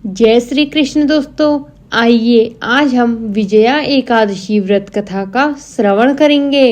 जय श्री कृष्ण दोस्तों, आइए आज हम विजया एकादशी व्रत कथा का श्रवण करेंगे।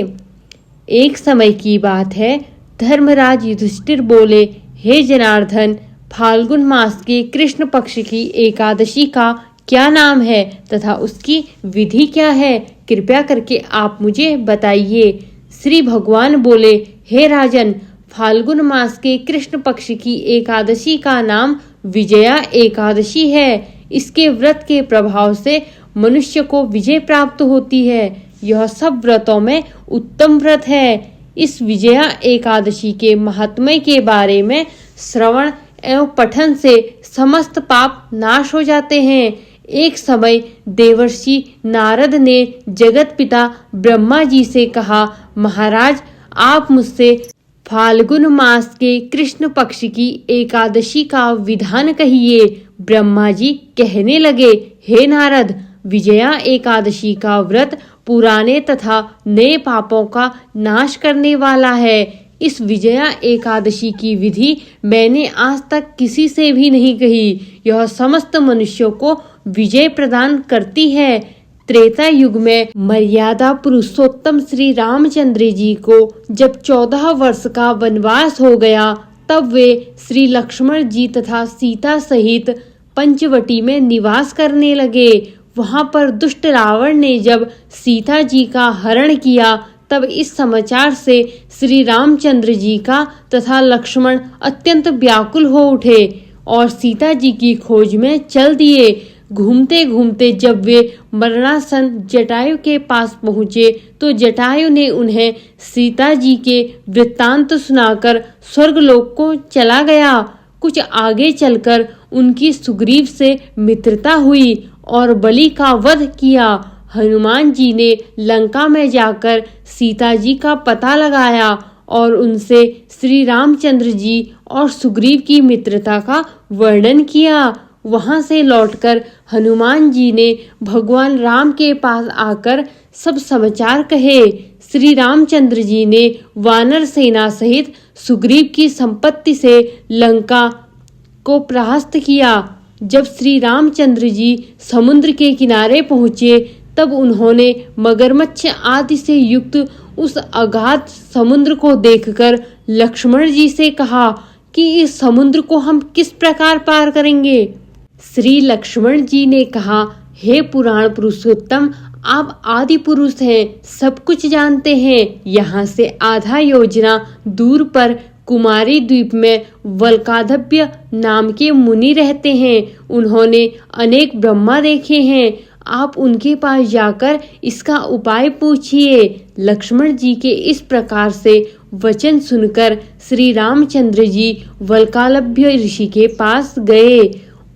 एक समय की बात है, धर्मराज युधिष्ठिर बोले, हे जनार्दन, फाल्गुन मास के कृष्ण पक्ष की एकादशी का क्या नाम है तथा उसकी विधि क्या है? कृपया करके आप मुझे बताइए। श्री भगवान बोले, हे राजन, फाल्गुन मास के कृष्ण पक्ष की एकादशी का नाम विजया एकादशी है। इसके व्रत के प्रभाव से मनुष्य को विजय प्राप्त होती है। यह सब व्रतों में उत्तम व्रत है। इस विजया एकादशी के महात्म्य के बारे में श्रवण एवं पठन से समस्त पाप नाश हो जाते हैं। एक समय देवर्षि नारद ने जगत पिता ब्रह्मा जी से कहा, महाराज, आप मुझसे फाल्गुन मास के कृष्ण पक्ष की एकादशी का विधान कहिए। ब्रह्मा जी कहने लगे, हे नारद, विजया एकादशी का व्रत पुराने तथा नए पापों का नाश करने वाला है। इस विजया एकादशी की विधि मैंने आज तक किसी से भी नहीं कही। यह समस्त मनुष्यों को विजय प्रदान करती है। त्रेता युग में मर्यादा पुरुषोत्तम श्री रामचंद्र जी को जब 14 वर्ष का वनवास हो गया, तब वे श्री लक्ष्मण जी तथा सीता सहित पंचवटी में निवास करने लगे। वहां पर दुष्ट रावण ने जब सीता जी का हरण किया, तब इस समाचार से श्री रामचंद्र जी का तथा लक्ष्मण अत्यंत व्याकुल हो उठे और सीता जी की खोज में चल दिए। घूमते घूमते जब वे मरणासन जटायु के पास पहुँचे, तो जटायु ने उन्हें सीता जी के वृत्तांत सुनाकर स्वर्गलोक को चला गया। कुछ आगे चलकर उनकी सुग्रीव से मित्रता हुई और बलि का वध किया। हनुमान जी ने लंका में जाकर सीता जी का पता लगाया और उनसे श्री रामचंद्र जी और सुग्रीव की मित्रता का वर्णन किया। वहां से लौटकर हनुमान जी ने भगवान राम के पास आकर सब समाचार कहे। श्री रामचंद्र जी ने वानर सेना सहित सुग्रीव की संपत्ति से लंका को परास्त किया। जब श्री रामचंद्र जी समुद्र के किनारे पहुँचे, तब उन्होंने मगरमच्छ आदि से युक्त उस अगाध समुद्र को देखकर लक्ष्मण जी से कहा कि इस समुद्र को हम किस प्रकार पार करेंगे? श्री लक्ष्मण जी ने कहा, हे पुराण पुरुषोत्तम, आप आदि पुरुष हैं, सब कुछ जानते हैं। यहाँ से आधा योजना दूर पर कुमारी द्वीप में वल्काधव्य नाम के मुनि रहते हैं। उन्होंने अनेक ब्रह्मा देखे हैं। आप उनके पास जाकर इसका उपाय पूछिए। लक्ष्मण जी के इस प्रकार से वचन सुनकर श्री रामचंद्र जी वल्कालभ्य ऋषि के पास गए।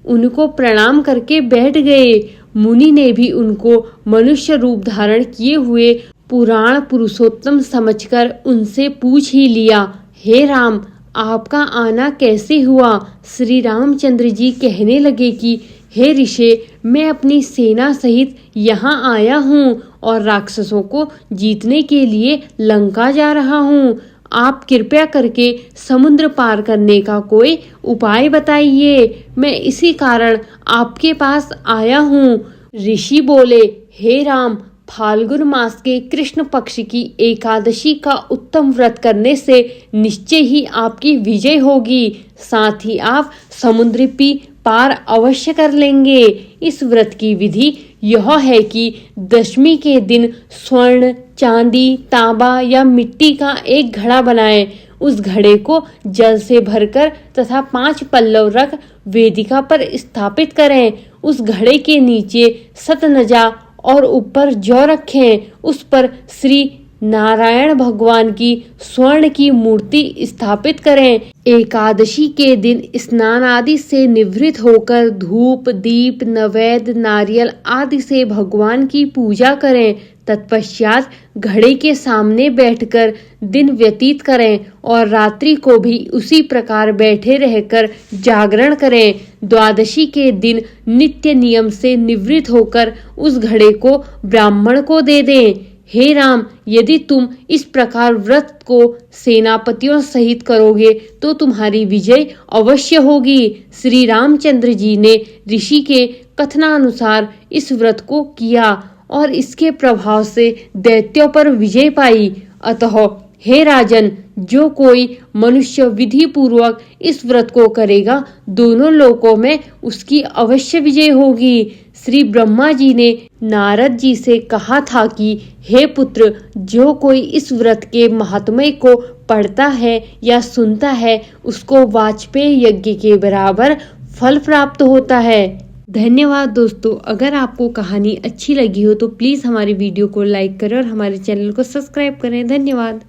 उनको प्रणाम करके बैठ गए। मुनि ने भी उनको मनुष्य रूप धारण किए हुए पुराण पुरुषोत्तम समझकर उनसे पूछ ही लिया, हे राम, आपका आना कैसे हुआ? श्री रामचंद्र जी कहने लगे कि हे ऋषि, मैं अपनी सेना सहित यहाँ आया हूँ और राक्षसों को जीतने के लिए लंका जा रहा हूँ। आप कृपया करके समुद्र पार करने का कोई उपाय बताइए। मैं इसी कारण आपके पास आया हूँ। ऋषि बोले, हे राम, फाल्गुन मास के कृष्ण पक्ष की एकादशी का उत्तम व्रत करने से निश्चय ही आपकी विजय होगी। साथ ही आप समुद्र भी पार अवश्य कर लेंगे। इस व्रत की विधि यह है कि दशमी के दिन स्वर्ण, चांदी, तांबा या मिट्टी का एक घड़ा बनाएं। उस घड़े को जल से भरकर तथा 5 पल्लव रख वेदिका पर स्थापित करें। उस घड़े के नीचे सतनजा और ऊपर जौ रखें। उस पर श्री नारायण भगवान की स्वर्ण की मूर्ति स्थापित करें। एकादशी के दिन स्नान आदि से निवृत्त होकर धूप, दीप, नैवेद्य, नारियल आदि से भगवान की पूजा करें। तत्पश्चात घड़े के सामने बैठकर दिन व्यतीत करें और रात्रि को भी उसी प्रकार बैठे रहकर जागरण करें। द्वादशी के दिन नित्य नियम से निवृत्त होकर उस घड़े को ब्राह्मण को दे दें। हे राम, यदि तुम इस प्रकार व्रत को सेनापतियों सहित करोगे तो तुम्हारी विजय अवश्य होगी। श्री रामचंद्र जी ने ऋषि के कथनानुसार इस व्रत को किया और इसके प्रभाव से दैत्यों पर विजय पाई। अतः हे राजन, जो कोई मनुष्य विधि पूर्वक इस व्रत को करेगा, दोनों लोकों में उसकी अवश्य विजय होगी। श्री ब्रह्मा जी ने नारद जी से कहा था कि हे पुत्र, जो कोई इस व्रत के महात्म्य को पढ़ता है या सुनता है, उसको वाजपेय यज्ञ के बराबर फल प्राप्त होता है। धन्यवाद दोस्तों। अगर आपको कहानी अच्छी लगी हो तो प्लीज़ हमारी वीडियो को लाइक करें और हमारे चैनल को सब्सक्राइब करें। धन्यवाद।